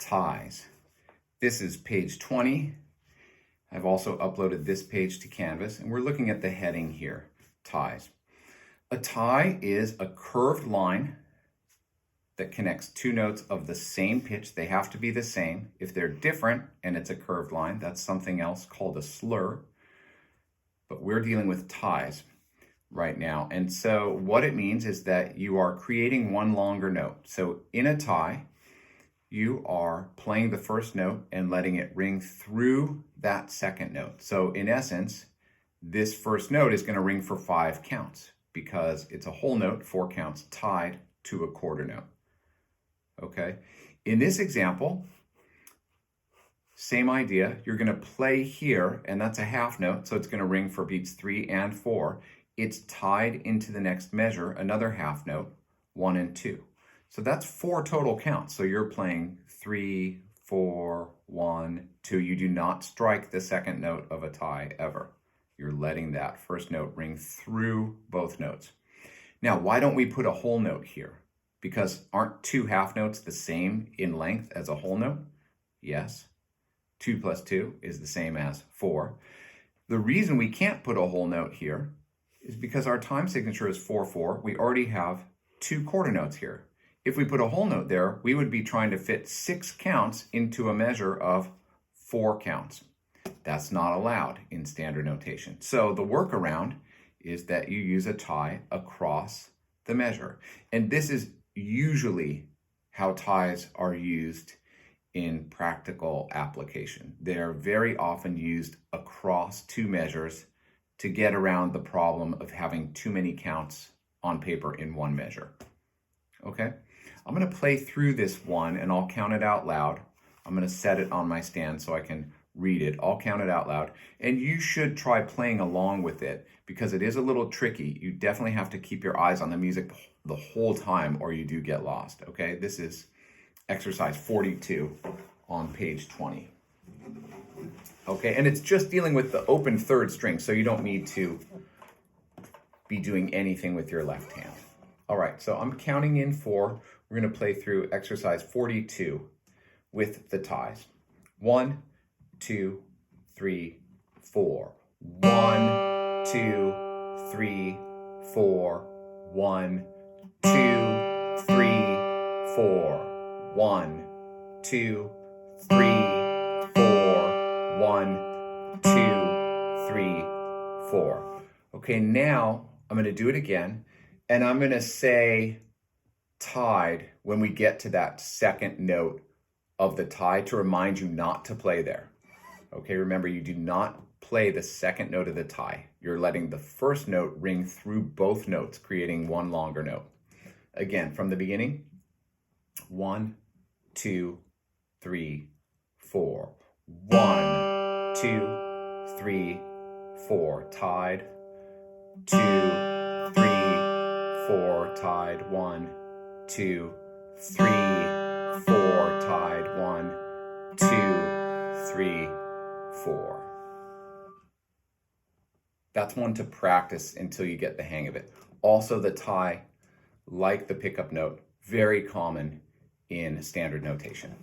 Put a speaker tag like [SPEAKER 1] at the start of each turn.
[SPEAKER 1] ties. This is page 20. I've also uploaded this page to Canvas, and we're looking at the heading here, ties. A tie is a curved line that connects two notes of the same pitch. They have to be the same. If they're different and it's a curved line, that's something else called a slur. But we're dealing with ties right now. And so what it means is that you are creating one longer note. So in a tie, you are playing the first note and letting it ring through that second note. So in essence, this first note is going to ring for 5 counts because it's a whole note, 4 counts, tied to a quarter note. Okay? In this example, same idea. You're going to play here, and that's a half note, so it's going to ring for beats 3 and 4. It's tied into the next measure, another half note, 1 and 2. So that's 4 total counts. So you're playing 3, 4, 1, 2. You do not strike the second note of a tie ever. You're letting that first note ring through both notes. Now, why don't we put a whole note here? Because aren't 2 half notes the same in length as a whole note? Yes. 2 plus 2 is the same as 4. The reason we can't put a whole note here is because our time signature is 4/4. We already have 2 quarter notes here. If we put a whole note there, we would be trying to fit 6 counts into a measure of 4 counts. That's not allowed in standard notation. So the workaround is that you use a tie across the measure. And this is usually how ties are used in practical application. They're very often used across 2 measures to get around the problem of having too many counts on paper in one measure. Okay? I'm going to play through this one and I'll count it out loud. I'm going to set it on my stand so I can read it. I'll count it out loud. And you should try playing along with it because it is a little tricky. You definitely have to keep your eyes on the music the whole time or you do get lost. Okay? This is exercise 42 on page 20. Okay, and it's just dealing with the open third string, so you don't need to be doing anything with your left hand. All right, so I'm counting in 4. We're going to play through exercise 42 with the ties. 1, 2, 3, 4. 1, 2, 3, 4. 1, 2, 3, 4. 1, 2, 3, 4. 1, 2, 3, 4. Okay, now I'm going to do it again, and I'm going to say tied when we get to that second note of the tie to remind you not to play there. Okay, remember, you do not play the second note of the tie. You're letting the first note ring through both notes, creating one longer note. Again, from the beginning, 1, 2, 3, 4. 1, 2, 3, 4. Tied. 2, 3, 4. Tied. 1, 2, 3, 4. Tied. 1, 2, 3, 4. That's one to practice until you get the hang of it. Also, the tie, like the pickup note, very common in standard notation.